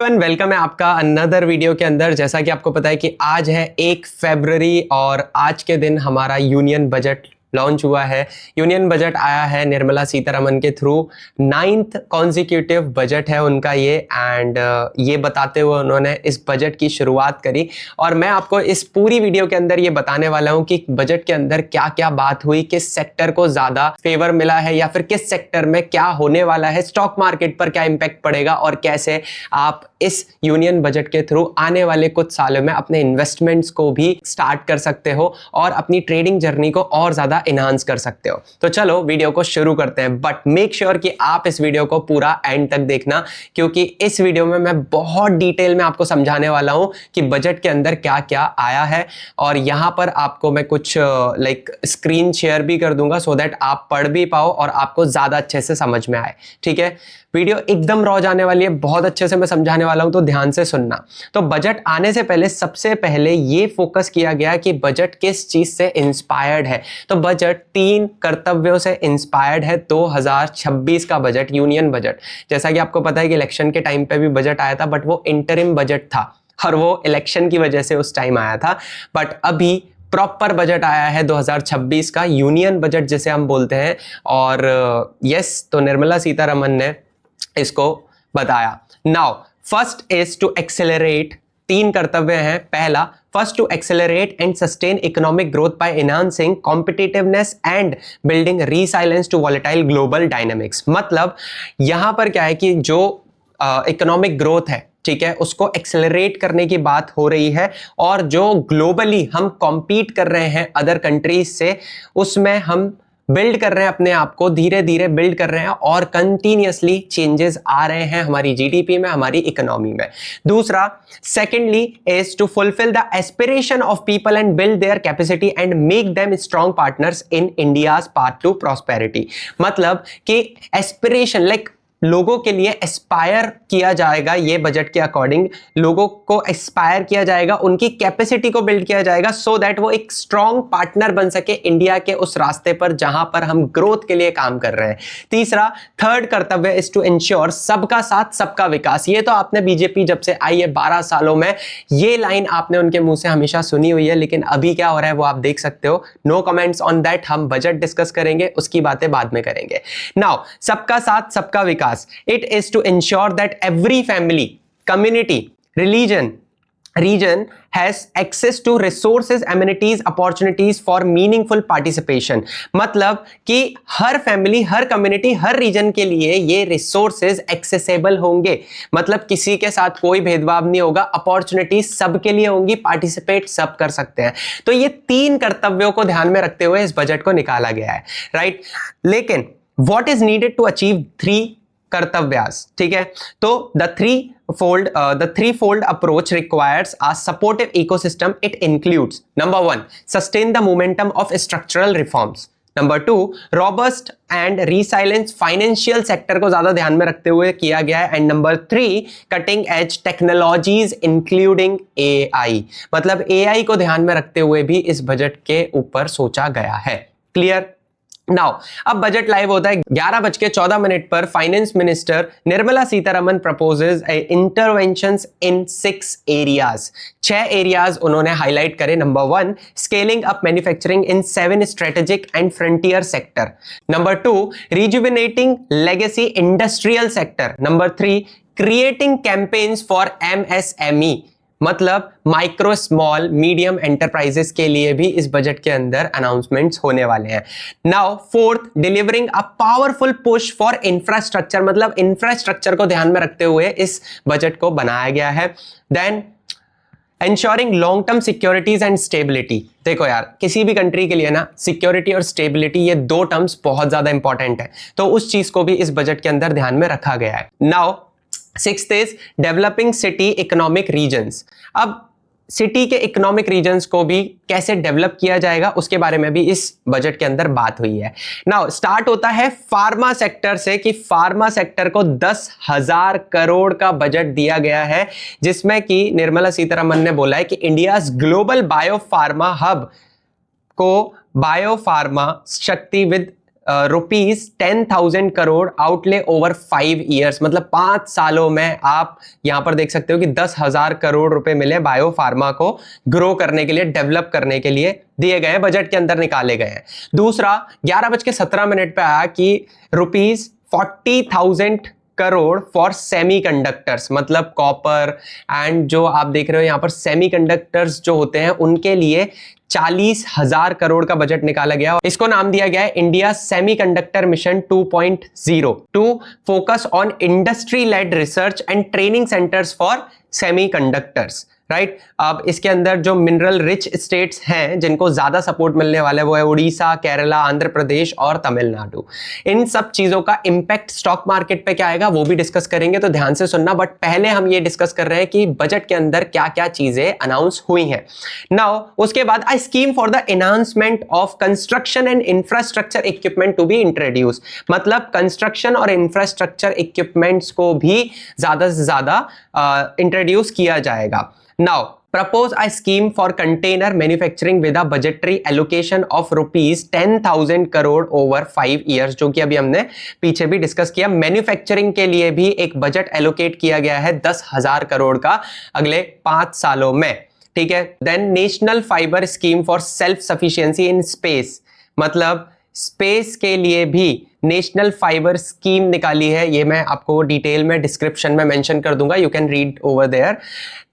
Welcome है आपका another video के अंदर। जैसा कि आपको पता है कि आज है 1 फरवरी और आज के दिन हमारा यूनियन बजट लॉन्च हुआ है। यूनियन बजट आया है निर्मला सीतारमन के थ्रू। 9th कॉन्जिक्यूटिव बजट है उनका ये, एंड ये बताते हुए उन्होंने इस बजट की शुरुआत करी। और मैं आपको इस पूरी वीडियो के अंदर ये बताने वाला हूँ कि बजट के अंदर क्या क्या बात हुई, किस सेक्टर को ज्यादा फेवर मिला है या फिर किस सेक्टर में क्या होने वाला है, स्टॉक मार्केट पर क्या इंपैक्ट पड़ेगा और कैसे आप इस यूनियन बजट के थ्रू आने वाले कुछ सालों में अपने इन्वेस्टमेंट्स को भी स्टार्ट कर सकते हो और अपनी ट्रेडिंग जर्नी को और ज्यादा इनहांस कर सकते हो। तो चलो वीडियो को शुरू करते हैं, बट मेक श्योर कि आप इस वीडियो को पूरा एंड तक देखना, क्योंकि इस वीडियो में मैं बहुत डिटेल में आपको समझाने वाला हूं कि बजट के अंदर क्या क्या आया है। और यहां पर आपको मैं कुछ स्क्रीन शेयर भी कर दूंगा सो दैट आप पढ़ भी पाओ और आपको ज्यादा अच्छे से समझ में आए। ठीक है, वीडियो एकदम रॉ जाने वाली है, बहुत अच्छे से मैं समझाने वाला हूं, तो ध्यान से सुनना। तो बजट आने से पहले सबसे पहले ये फोकस किया गया कि बजट किस चीज से इंस्पायर्ड है। तो बजट 3 कर्तव्यों से इंस्पायर्ड है। 2026 का बजट, यूनियन बजट, जैसा कि आपको पता है कि इलेक्शन के टाइम पे भी बजट आया था, बट वो इंटरिम बजट था और वो इलेक्शन की वजह से उस टाइम आया था। बट अभी प्रॉपर बजट आया है 2026 का, यूनियन बजट जिसे हम बोलते हैं। और यस, तो निर्मला सीतारमन ने इसको बताया। Now first is to accelerate, 3 कर्तव्य हैं। पहला, first to accelerate and sustain economic growth by enhancing competitiveness and building resilience to volatile global dynamics. मतलब यहां पर क्या है कि जो इकोनॉमिक ग्रोथ है, ठीक है, उसको एक्सेलरेट करने की बात हो रही है। और जो ग्लोबली हम कॉम्पीट कर रहे हैं अदर कंट्रीज से, उसमें हम बिल्ड कर रहे हैं अपने आप को, धीरे धीरे बिल्ड कर रहे हैं और कंटिन्यूअसली चेंजेस आ रहे हैं हमारी जीडीपी में, हमारी इकोनॉमी में। दूसरा, secondly is to fulfil the aspiration of people and build their capacity and make them strong partners in India's path to prosperity. मतलब कि एस्पिरेशन, लाइक लोगों के लिए एस्पायर किया जाएगा, ये बजट के अकॉर्डिंग लोगों को एस्पायर किया जाएगा, उनकी कैपेसिटी को बिल्ड किया जाएगा सो दैट वो एक स्ट्रॉन्ग पार्टनर बन सके इंडिया के उस रास्ते पर जहां पर हम ग्रोथ के लिए काम कर रहे हैं। तीसरा, थर्ड कर्तव्य इज टू इंश्योर सबका साथ सबका विकास। ये तो आपने बीजेपी जब से आई है 12 सालों में, ये लाइन आपने उनके मुंह से हमेशा सुनी हुई है, लेकिन अभी क्या हो रहा है वो आप देख सकते हो। नो कमेंट्स ऑन दैट, हम बजट डिस्कस करेंगे, उसकी बातें बाद में करेंगे। नाउ, सबका साथ सबका विकास, it is to ensure that every family, community, region has access to resources, amenities, opportunities for meaningful participation। मतलब कि हर फैमिली, हर कम्युनिटी, हर रीजन के लिए ये रिसोर्सेज एक्सेसिबल होंगे। मतलब किसी के साथ कोई भेदभाव नहीं होगा, अपॉर्चुनिटीज सबके लिए होंगी, पार्टिसिपेट सब कर सकते हैं। तो ये 3 कर्तव्यों को ध्यान में रखते हुए इस बजट को निकाला गया है, राइट। लेकिन what is needed to achieve 3 कर्तव्यास, ठीक है। तो the threefold approach requires a supportive ecosystem. It includes, number 1, sustain the momentum of structural reforms. Number 2, robust and resilient financial sector को ज्यादा ध्यान में रखते हुए किया गया है। And number 3, cutting edge technologies including AI। मतलब AI को ध्यान में रखते हुए भी इस बजट के ऊपर सोचा गया है। क्लियर? नाउ, अब बजट लाइव होता है 11:14 पर। Finance minister Nirmala Sitharaman proposes interventions in 6 areas. 6 areas उन्होंने हाईलाइट करे। Number 1, scaling up manufacturing in 7 strategic and frontier sector. Number 2, rejuvenating legacy industrial sector. Number 3, creating campaigns for MSME, मतलब micro small medium enterprises के लिए भी इस budget के अंदर announcements होने वाले हैं। Now, fourth, delivering a powerful push for infrastructure, मतलब इंफ्रास्ट्रक्चर को ध्यान में रखते हुए इस बजट को बनाया गया है। Then, ensuring long term securities and stability. देखो यार, किसी भी कंट्री के लिए ना सिक्योरिटी और स्टेबिलिटी, ये 2 टर्म्स बहुत ज्यादा इंपॉर्टेंट है, तो उस चीज को भी इस बजट के अंदर ध्यान में रखा गया है। Now, 6th is developing city economic regions. अब सिटी के इकोनॉमिक रीजन्स को भी कैसे डेवलप किया जाएगा उसके बारे में भी इस बजट के अंदर बात हुई है। नाउ, स्टार्ट होता है फार्मा सेक्टर से कि फार्मा सेक्टर को 10,000 करोड़ का बजट दिया गया है, जिसमें कि निर्मला सीतारमन ने बोला है कि India's global bio pharma hub को बायो फार्मा शक्ति with ₹10,000 crore outlay over 5 years, मतलब 5 सालों में आप यहां पर देख सकते हो कि 10,000 करोड़ रुपए मिले बायो फार्मा को ग्रो करने के लिए, डेवलप करने के लिए दिए गए, बजट के अंदर निकाले गए हैं। दूसरा 11:17 पे आया कि ₹40,000 करोड़ फॉर सेमीकंडक्टर्स, मतलब कॉपर एंड जो आप देख रहे हो यहां पर सेमीकंडक्टर्स जो होते हैं उनके लिए 40,000 करोड़ का बजट निकाला गया। इसको नाम दिया गया है India semiconductor mission 2.0 to focus on industry led research and training centres for semiconductors, right. अब इसके अंदर जो मिनरल रिच स्टेट्स हैं जिनको ज्यादा सपोर्ट मिलने वाला है वो है उड़ीसा, केरला, आंध्र प्रदेश और तमिलनाडु। इन सब चीजों का इंपैक्ट स्टॉक मार्केट पे क्या आएगा वो भी डिस्कस करेंगे, तो ध्यान से सुनना। बट पहले हम ये डिस्कस कर रहे हैं कि बजट के अंदर क्या क्या चीजें अनाउंस हुई हैं। नाउ उसके बाद a scheme for the enhancement of construction and infrastructure equipment to be introduce, मतलब कंस्ट्रक्शन और इंफ्रास्ट्रक्चर इक्विपमेंट्स को भी ज्यादा से ज्यादा इंट्रोड्यूस किया जाएगा। Now, propose a scheme for container manufacturing with a budgetary allocation of ₹10,000 crore over 5 years, जो कि अभी हमने पीछे भी डिस्कस किया। मैन्युफैक्चरिंग के लिए भी एक बजट एलोकेट किया गया है 10,000 करोड़ का अगले 5 सालों में, ठीक है। Then national fibre scheme for self sufficiency in space, मतलब स्पेस के लिए भी नेशनल फाइबर स्कीम निकाली है। ये मैं आपको डिटेल में डिस्क्रिप्शन में मेंशन कर दूंगा, you can read over there.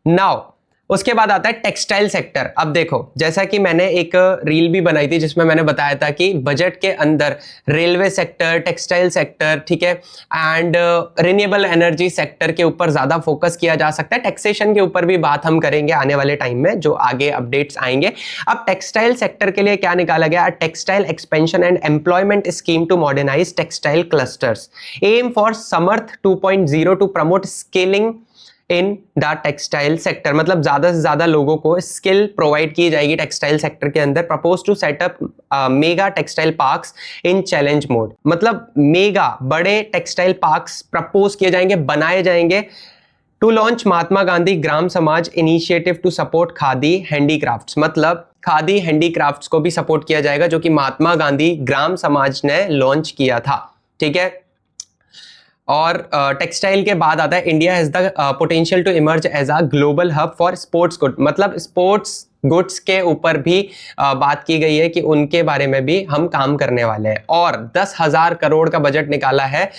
Now उसके बाद आता है टेक्सटाइल सेक्टर। अब देखो, जैसा कि मैंने एक रील भी बनाई थी जिसमें मैंने बताया था कि बजट के अंदर रेलवे सेक्टर, टेक्सटाइल सेक्टर, ठीक है, एंड रिन्यूएबल एनर्जी सेक्टर के ऊपर ज्यादा फोकस किया जा सकता है। टैक्सेशन के ऊपर भी बात हम करेंगे आने वाले टाइम में, जो आगे अपडेट्स आएंगे। अब टेक्सटाइल सेक्टर के लिए क्या निकाला गया? Textile expansion and employment scheme to modernise textile clusters, M for Samarth 2.0 to promote scaling in the textile sector, मतलब ज्यादा से ज्यादा लोगों को स्किल प्रोवाइड की जाएगी टेक्सटाइल सेक्टर के अंदर। Propose to setup mega textile parks in challenge mode, मतलब मेगा बड़े टेक्सटाइल पार्क्स प्रपोज किए जाएंगे, बनाए जाएंगे। To launch Mahatma Gandhi Gram Samaj initiative to support khadi handicrafts, मतलब खादी हैंडीक्राफ्ट्स को भी सपोर्ट किया जाएगा जो कि महात्मा गांधी ग्राम समाज ने लॉन्च किया था, ठीक है। और टेक्सटाइल के बाद आता है India has the potential to emerge as a global hub for sports good, मतलब स्पोर्ट्स गुड्स के ऊपर भी बात की गई है कि उनके बारे में भी हम काम करने वाले हैं। और 10,000 करोड़ का बजट निकाला है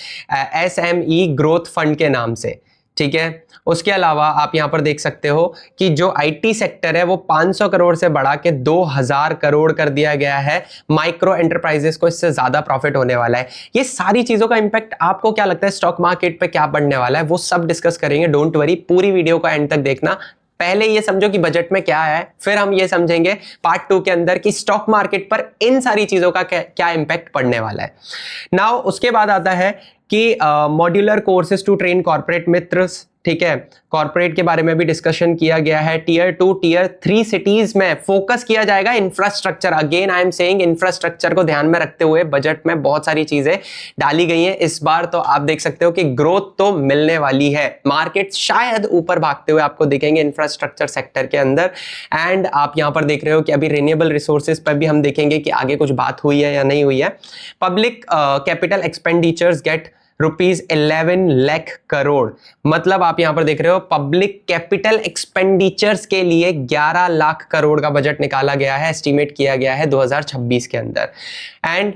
SME ग्रोथ फंड के नाम से, ठीक है। उसके अलावा आप यहां पर देख सकते हो कि जो IT सेक्टर है वो 500 करोड़ से बढ़ा के 2,000 करोड़ कर दिया गया है। माइक्रो एंटरप्राइजेस को इससे ज्यादा प्रॉफिट होने वाला है। ये सारी चीजों का इंपैक्ट आपको क्या लगता है स्टॉक मार्केट पे क्या बढ़ने वाला है वो सब डिस्कस करेंगे। डोंट वरी, पूरी वीडियो को एंड तक देखना। पहले ये समझो कि बजट में क्या है, फिर हम ये समझेंगे पार्ट 2 के अंदर कि स्टॉक मार्केट पर इन सारी चीजों का क्या इंपैक्ट पड़ने वाला है। नाउ उसके बाद आता है कि modular courses to train corporate मित्रस, ठीक है। कॉर्पोरेट के बारे में भी डिस्कशन किया गया है। टियर 2, टियर 3 सिटीज में फोकस किया जाएगा infrastructure. Again I am saying infrastructure को ध्यान में रखते हुए बजट में बहुत सारी चीजें डाली गई हैं इस बार। तो आप देख सकते हो कि ग्रोथ तो मिलने वाली है, मार्केट शायद ऊपर भागते हुए आपको दिखेंगे इंफ्रास्ट्रक्चर सेक्टर के अंदर। एंड आप यहां पर देख रहे हो कि अभी रिन्यूएबल रिसोर्सेज पर भी हम देखेंगे कि आगे कुछ बात हुई है या नहीं हुई है। Public capital expenditures get ₹11 lakh crore, मतलब आप यहां पर देख रहे हो पब्लिक कैपिटल एक्सपेंडिचर्स के लिए 11 लाख करोड़ का बजट निकाला गया है, एस्टिमेट किया गया है 2026 के अंदर। And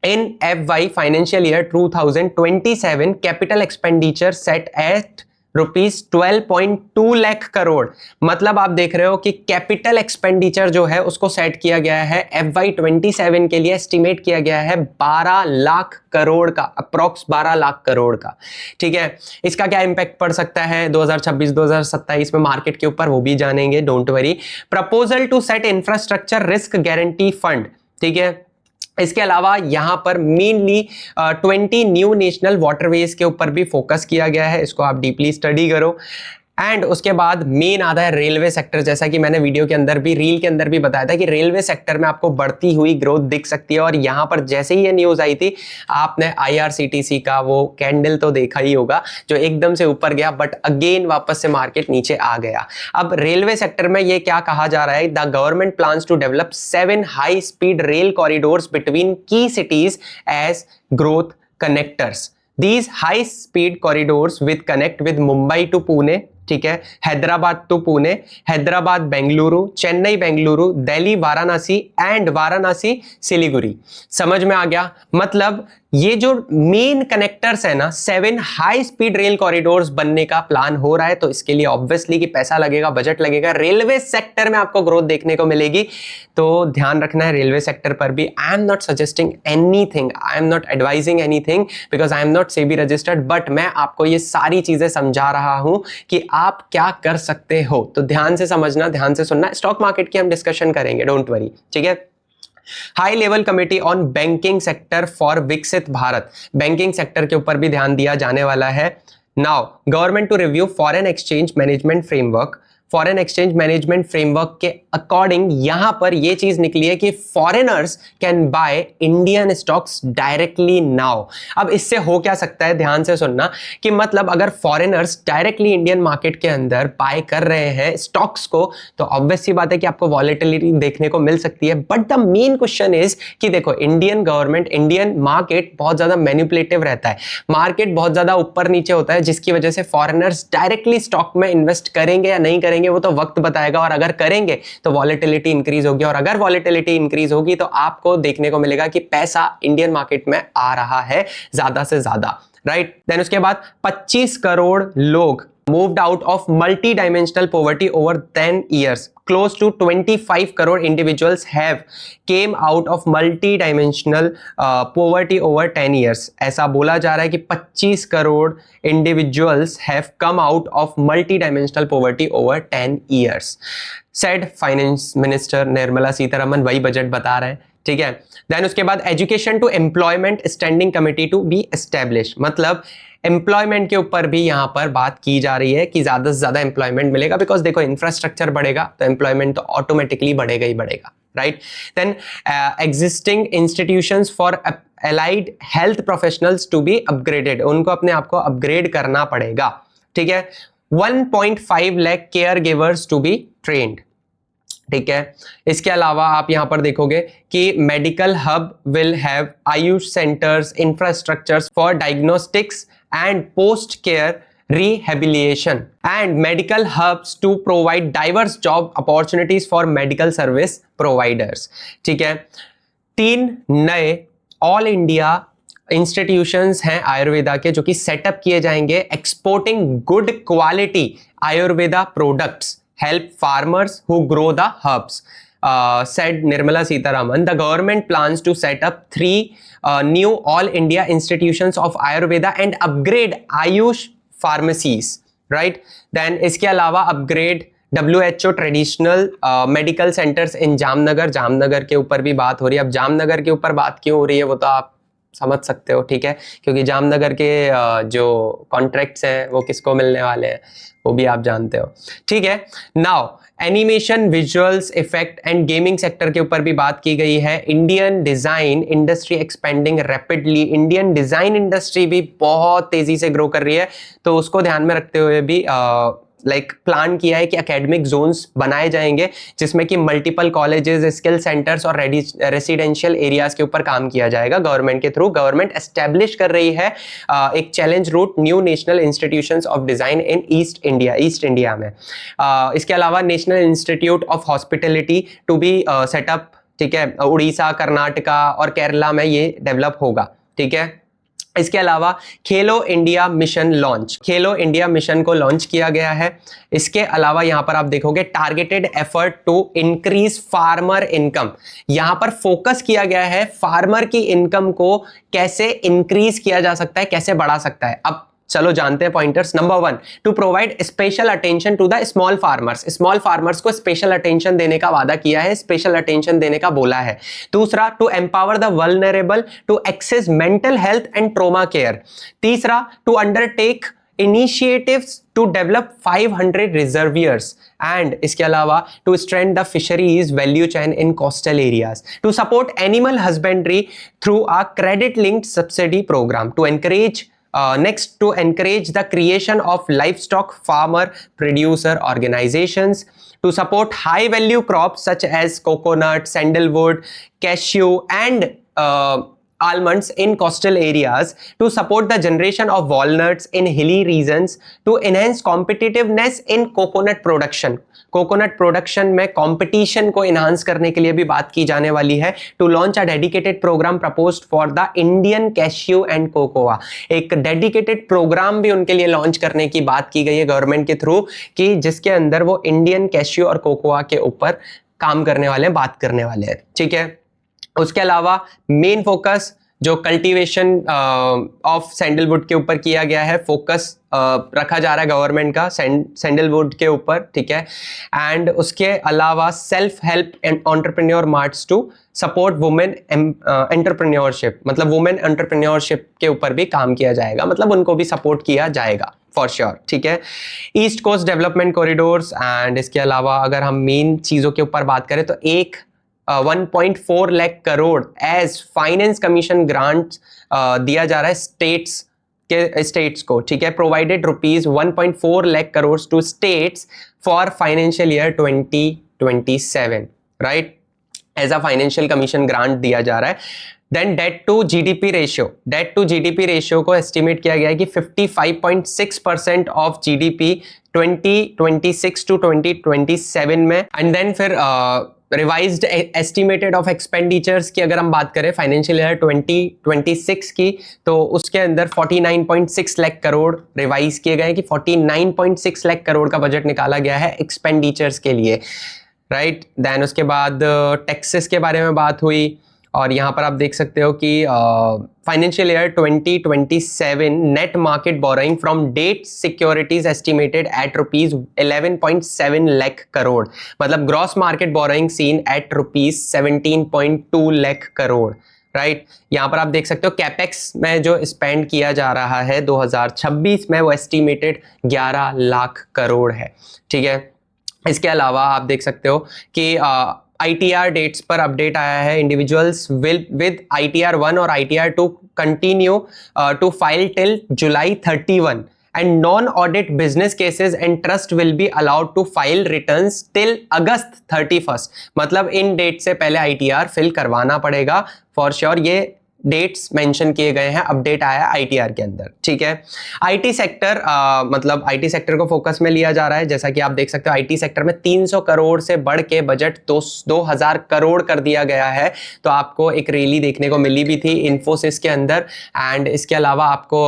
in FY financial year 2027 capital expenditure set at ₹12.2 lakh crore, मतलब आप देख रहे हो कि कैपिटल एक्सपेंडिचर जो है उसको सेट किया गया है FY 27 के लिए, एस्टिमेट किया गया है 12 लाख करोड़ का, अप्रॉक्स 12 लाख करोड़ का, ठीक है। इसका क्या इंपैक्ट पड़ सकता है 2026-2027 में मार्केट के ऊपर, वो भी जानेंगे, don't worry. Proposal to set infrastructure risk guarantee fund, ठीक है। इसके अलावा यहां पर मेनली 20 न्यू नेशनल वाटरवेज के ऊपर भी फोकस किया गया है, इसको आप डीपली स्टडी करो। एंड उसके बाद मेन आता है रेलवे सेक्टर। जैसा कि मैंने वीडियो के अंदर भी, रील के अंदर भी बताया था कि रेलवे सेक्टर में आपको बढ़ती हुई ग्रोथ दिख सकती है। और यहां पर जैसे ही ये न्यूज आई थी, आपने IRCTC का वो कैंडल तो देखा ही होगा जो एकदम से ऊपर गया, बट अगेन वापस से मार्केट नीचे आ गया। अब रेलवे सेक्टर में ये क्या कहा जा रहा है, the government plans to develop 7 high speed rail corridors between key cities as growth connectors. These high speed corridors with connect with Mumbai to Pune, ठीक है, हैदराबाद टू पुणे, हैदराबाद बेंगलुरु, चेन्नई बेंगलुरु, दिल्ली वाराणसी एंड वाराणसी सिलीगुड़ी। समझ में आ गया? मतलब ये जो मेन कनेक्टर्स है ना, 7 हाई स्पीड रेल कॉरिडोर्स बनने का प्लान हो रहा है। तो इसके लिए ऑब्वियसली कि पैसा लगेगा, बजट लगेगा, रेलवे सेक्टर में आपको ग्रोथ देखने को मिलेगी। तो ध्यान रखना है रेलवे सेक्टर पर भी। I am not suggesting anything, I am not advising anything because I am not SEBI registered, but मैं आपको ये सारी चीजें समझा रहा हूं कि आप क्या कर सकते हो। तो ध्यान से समझना, ध्यान से सुनना। स्टॉक मार्केट की हम डिस्कशन करेंगे, डोंट वरी, ठीक है। High level committee on banking sector for विकसित भारत, बैंकिंग सेक्टर के ऊपर भी ध्यान दिया जाने वाला है। Now government to review foreign exchange management framework. Foreign exchange management framework के अकॉर्डिंग यहां पर यह चीज निकली है कि foreigners can buy Indian stocks directly now. अब इससे हो क्या सकता है, ध्यान से सुनना, कि मतलब अगर फॉरेनर्स डायरेक्टली इंडियन मार्केट के अंदर बाय कर रहे हैं स्टॉक्स को, तो ऑब्वियस सी बात है कि आपको वॉलेटिलिटी देखने को मिल सकती है। But the main question is कि देखो, इंडियन गवर्नमेंट, इंडियन मार्केट बहुत ज्यादा मैनिपुलेटिव रहता है, मार्केट बहुत ज्यादा ऊपर नीचे होता है, जिसकी वजह से फॉरेनर्स डायरेक्टली स्टॉक में इन्वेस्ट करेंगे या नहीं करेंगे वो तो वक्त बताएगा। और अगर करेंगे तो वॉलेटिलिटी इंक्रीज होगी, और अगर वॉलेटिलिटी इंक्रीज होगी तो आपको देखने को मिलेगा कि पैसा इंडियन मार्केट में आ रहा है ज्यादा से ज्यादा, राइट। देन उसके बाद 25 करोड़ लोग moved out of multi-dimensional poverty over 10 years. Close to 25 crore individuals have came out of multi-dimensional poverty over 10 years. ऐसा बोला जा रहा है कि 25 crore individuals have come out of multi-dimensional poverty over 10 years. Said Finance Minister Nirmala Sitharaman, वही budget बता रहे हैं, ठीक है। देन उसके बाद education to employment standing committee to be establish, मतलब एम्प्लॉयमेंट के ऊपर भी यहां पर बात की जा रही है कि ज्यादा से ज्यादा एम्प्लॉयमेंट मिलेगा। बिकॉज देखो, इंफ्रास्ट्रक्चर बढ़ेगा तो एम्प्लॉयमेंट तो ऑटोमेटिकली बढ़ेगा ही बढ़ेगा, right. Then existing institutions for allied health professionals to be upgraded, उनको अपने आप को अपग्रेड करना पड़ेगा, ठीक है। 1.5 lakh caregivers to be trained, ठीक है। इसके अलावा आप यहां पर देखोगे कि medical hub will have Ayush centres, infrastructures for diagnostics and post care rehabilitation and medical hubs to provide diverse job opportunities for medical service providers, ठीक है। 3 नए ऑल इंडिया इंस्टीट्यूशंस हैं आयुर्वेदा के जो कि सेटअप किए जाएंगे। Exporting good quality Ayurveda products help farmers who grow the herbs, said Nirmala Sitharaman. The government plans to set up 3 new all India institutions of Ayurveda and upgrade Ayush pharmacies, right? Then इसके अलावा upgrade WHO traditional medical centres इन जामनगर, जामनगर के ऊपर भी बात हो रही है। अब जामनगर के ऊपर बात क्यों हो रही है वो तो आप समझ सकते हो, ठीक है, क्योंकि जामनगर के जो कॉन्ट्रैक्ट्स हैं वो किसको मिलने वाले हैं वो भी आप जानते हो, ठीक है। Now animation, visuals, effect and gaming sector के ऊपर भी बात की गई है। Indian design industry expanding rapidly, Indian design industry भी बहुत तेजी से ग्रो कर रही है। तो उसको ध्यान में रखते हुए भी प्लान किया है कि एकेडमिक जोन्स बनाए जाएंगे जिसमें कि मल्टीपल कॉलेजेस, स्किल सेंटर्स और रेसिडेंशियल एरियाज के ऊपर काम किया जाएगा गवर्नमेंट के थ्रू। गवर्नमेंट एस्टेब्लिश कर रही है एक challenge route new national institutions of design in east India में। इसके अलावा national institute of hospitality to be setup, ठीक है, उड़ीसा, कर्नाटका और केरला में ये डेवलप होगा, ठीक है। इसके अलावा Khelo India mission launch, Khelo India mission को लॉन्च किया गया है। इसके अलावा यहां पर आप देखोगे targeted effort to increase farmer income, यहां पर फोकस किया गया है फार्मर की इनकम को कैसे इंक्रीज किया जा सकता है, कैसे बढ़ा सकता है। अब चलो जानते हैं pointers. Number 1, to provide special attention to the small farmers, small farmers को स्पेशल अटेंशन देने का वादा किया है, स्पेशल अटेंशन देने का बोला है। दूसरा, to empower the vulnerable to access mental health and trauma care. तीसरा, to undertake initiatives to develop 500 reservoirs and इसके अलावा to strengthen the fisheries value chain in coastal areas, to support animal husbandry through a credit linked subsidy program, to encourage next to encourage the creation of livestock farmer producer organizations, to support high value crops such as coconut, sandalwood, cashew and almonds in coastal areas, to support the generation of walnuts in hilly regions, to enhance competitiveness in coconut production. Coconut production में competition को enhance करने के लिए भी बात की जाने वाली है. To launch a dedicated programme proposed for the Indian cashew and cocoa. एक डेडिकेटेड प्रोग्राम भी उनके लिए लॉन्च करने की बात की गई है गवर्नमेंट के थ्रू, कि जिसके अंदर वो इंडियन कैश्यू और कोकोआ के ऊपर काम करने वाले हैं, बात करने वाले हैं. ठीक है. उसके अलावा मेन फोकस जो कल्टीवेशन ऑफ सैंडलवुड के ऊपर किया गया है, फोकस रखा जा रहा है गवर्नमेंट का सैंडलवुड के ऊपर. ठीक है. एंड उसके अलावा self help and entrepreneur marts to support women entrepreneurship, मतलब वुमेन एंटरप्रेन्योरशिप के ऊपर भी काम किया जाएगा, मतलब उनको भी सपोर्ट किया जाएगा फॉर श्योर. ठीक है. East coast development corridors and इसके अलावा अगर हम मेन चीज़ों के ऊपर बात करें तो 1.4 lakh crore as finance commission grant दिया जा रहा है स्टेट्स को. ठीक है. Provided rupees 1.4 lakh crore to states for financial year 2027, right, as a financial commission grant दिया जा रहा है. Then debt to GDP ratio को एस्टिमेट किया गया है कि 55.6% ऑफ जीडीपी 2026 टू 2027 में. एंड देन फिर रिवाइज्ड एस्टिमेटेड ऑफ एक्सपेंडिचर्स की अगर हम बात करें फाइनेंशियल ईयर 2026 की, तो उसके अंदर 49.6 लाख करोड़ रिवाइज किए गए कि 49.6 लाख करोड़ का बजट निकाला गया है एक्सपेंडिचर्स के लिए, राइट. देन उसके बाद टैक्सेस के बारे में बात हुई और यहाँ पर आप देख सकते हो कि financial year 2027 net market borrowing from debt securities estimated at rupees 11.7 lakh crore, मतलब gross market borrowing seen at rupees 17.2 lakh crore, right. यहाँ पर आप देख सकते हो कैपेक्स में जो स्पेंड किया जा रहा है 2026 में वो एस्टिमेटेड 11 लाख करोड़ है. ठीक है. इसके अलावा आप देख सकते हो कि ITR डेट्स पर अपडेट आया है. इंडिविजुअल्स विद ITR 1 और ITR 2 continue to file till July 31 and non audit business cases and trust will be allowed to file returns till August 31. मतलब इन डेट से पहले ITR फिल करवाना पड़ेगा फॉर श्योर. ये डेट्स मेंशन किए गए हैं, अपडेट आया है ITR के अंदर. ठीक है. IT सेक्टर, मतलब IT सेक्टर को फोकस में लिया जा रहा है. जैसा कि आप देख सकते हो IT सेक्टर में 300 करोड़ से बढ़ के बजट 2000 करोड़ कर दिया गया है. तो आपको एक रैली देखने को मिली भी थी इन्फोसिस के अंदर एंड इसके अलावा आपको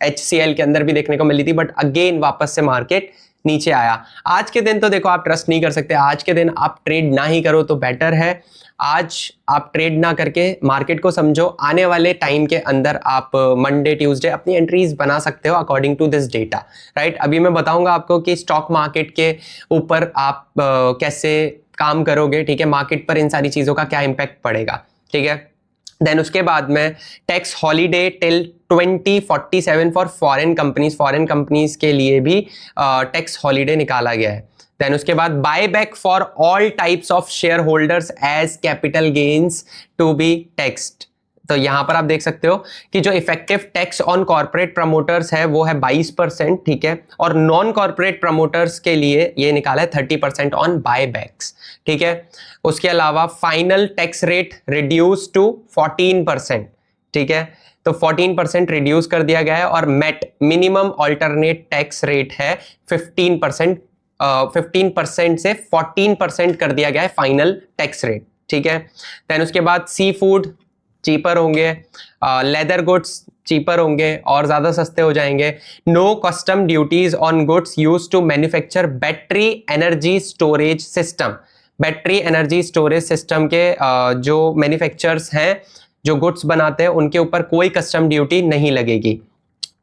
HCL के अंदर भी देखने को मिली थी, बट अगेन वापस से मार्केट नीचे आया. आज के दिन तो देखो आप ट्रस्ट नहीं कर सकते, आज के दिन आप ट्रेड ना ही करो तो बेटर है. आज आप ट्रेड ना करके मार्केट को समझो, आने वाले टाइम के अंदर आप मंडे ट्यूसडे अपनी एंट्रीज बना सकते हो according to this data, right. अभी मैं बताऊंगा आपको कि स्टॉक मार्केट के ऊपर आप कैसे काम करोगे. ठीक है. मार्केट पर इन सारी चीज़ों का क्या इम्पैक्ट पड़ेगा. ठीक है. देन उसके बाद में tax holiday till 2047 for foreign companies के लिए भी टैक्स हॉलीडे निकाला गया है. देन उसके बाद buy back for all types of shareholders as capital gains to be taxed. तो यहां पर आप देख सकते हो कि जो effective tax on corporate promoters है वो है 22%. ठीक है. और नॉन कॉर्पोरेट प्रमोटर्स के लिए ये निकाला है 30% ऑन बाय बैक्स. ठीक है. उसके अलावा final tax rate reduce to 14%. ठीक है. तो 14% रिड्यूस कर दिया गया है और MAT minimum alternate tax rate है 15% से 14% कर दिया गया है फाइनल टैक्स रेट. ठीक है. देन उसके बाद सी फूड चीपर होंगे, लेदर गुड्स चीपर होंगे और ज़्यादा सस्ते हो जाएंगे. No custom duties on goods use to manufacture battery energy storage system. Battery energy storage system के जो मैन्युफैक्चरर्स हैं, जो गुड्स बनाते हैं, उनके ऊपर कोई कस्टम ड्यूटी नहीं लगेगी.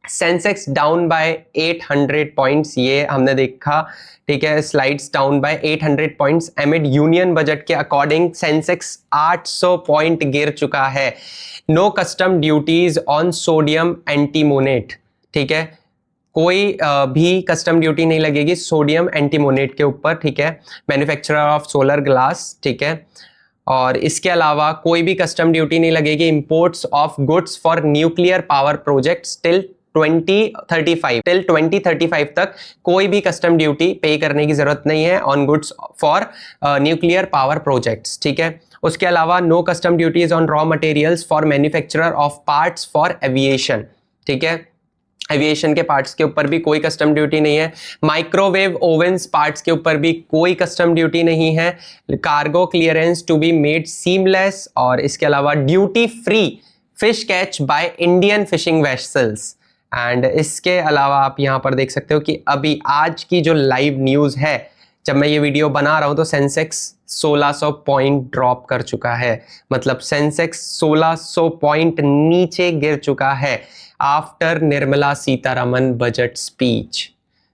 सेंसेक्स डाउन बाय 800 पॉइंट्स, ये हमने देखा. ठीक है. Slides down by 800 points amid union budget के अकॉर्डिंग सेंसेक्स 800 पॉइंट गिर चुका है. No custom duties on sodium antimonate. ठीक है. कोई भी कस्टम ड्यूटी नहीं लगेगी सोडियम एंटीमोनेट के ऊपर, ठीक है, मैन्युफैक्चरर ऑफ सोलर ग्लास, ठीक है। और इसके अलावा कोई भी कस्टम ड्यूटी नहीं लगेगी imports of goods for nuclear power projects till 2035 तक कोई भी कस्टम ड्यूटी पे करने की जरूरत नहीं है on goods for nuclear power projects, ठीक है। उसके अलावा no custom duties on raw materials for manufacturer of parts for aviation, ठीक है। एविएशन के पार्ट्स के ऊपर भी कोई कस्टम ड्यूटी नहीं है। माइक्रोवेव ओवन्स पार्ट्स के ऊपर भी कोई कस्टम ड्यूटी नहीं है। Cargo clearance to be made seamless. और इसके अलावा duty free fish catch by Indian fishing vessels. And इसके अलावा आप यहाँ पर देख सकते हो कि अभी आज की जो लाइव न्यूज़ है, जब मैं ये वीडियो बना रहा हूँ तो सेंसेक्स 1600 पॉइंट ड्रॉप कर चुका है, मतलब सेंसेक्स 1600 पॉइंट नीचे गिर चुका है after Nirmala Sitharaman budget speech.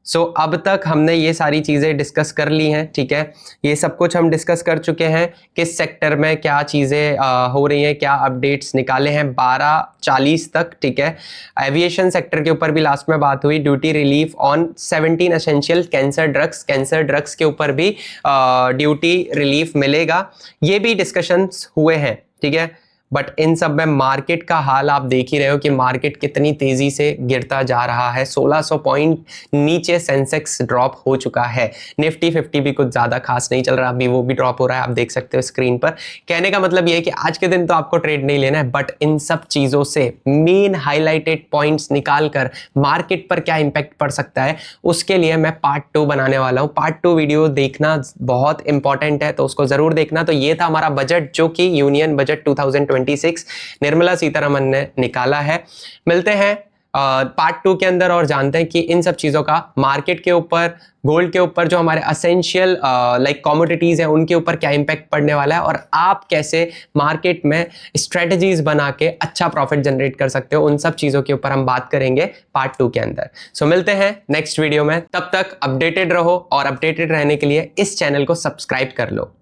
So अब तक हमने ये सारी चीज़ें डिस्कस कर ली हैं, ठीक है। ये सब कुछ हम डिस्कस कर चुके हैं, किस सेक्टर में क्या चीज़ें हो रही हैं, क्या अपडेट्स निकाले हैं 12:40 तक, ठीक है। एविएशन सेक्टर के ऊपर भी लास्ट में बात हुई। Duty relief on 17 essential cancer drugs के ऊपर भी ड्यूटी रिलीफ मिलेगा, ये भी डिस्कशंस हुए हैं, ठीक है। बट इन सब में मार्केट का हाल आप देख ही रहे हो कि मार्केट कितनी तेजी से गिरता जा रहा है। 1600 पॉइंट नीचे सेंसेक्स ड्रॉप हो चुका है। निफ्टी 50 भी कुछ ज़्यादा खास नहीं चल रहा, अभी वो भी ड्रॉप हो रहा है, आप देख सकते हो स्क्रीन पर। कहने का मतलब ये है कि आज के दिन तो आपको ट्रेड नहीं लेना है, बट इन सब चीज़ों से मेन हाईलाइटेड पॉइंट्स निकाल कर मार्केट पर क्या इंपैक्ट पड़ सकता है, उसके लिए मैं पार्ट 2 बनाने वाला हूँ। पार्ट 2 वीडियो देखना बहुत इंपॉर्टेंट है, तो उसको ज़रूर देखना। तो ये था हमारा बजट, जो कि यूनियन बजट 2026 निर्मला सीतारमन ने निकाला है। मिलते हैं पार्ट 2 के अंदर और जानते हैं कि इन सब चीज़ों का मार्केट के ऊपर, गोल्ड के ऊपर, जो हमारे असेंशियल लाइक कमोडिटीज़ हैं, उनके ऊपर क्या इंपैक्ट पड़ने वाला है और आप कैसे मार्केट में स्ट्रेटजीज बना के अच्छा प्रॉफिट जनरेट कर सकते हो। उन सब चीज़ों के ऊपर हम बात करेंगे पार्ट 2 के अंदर। सो मिलते हैं नेक्स्ट वीडियो में, तब तक अपडेटेड रहो और अपडेटेड रहने के लिए इस चैनल को सब्सक्राइब कर लो।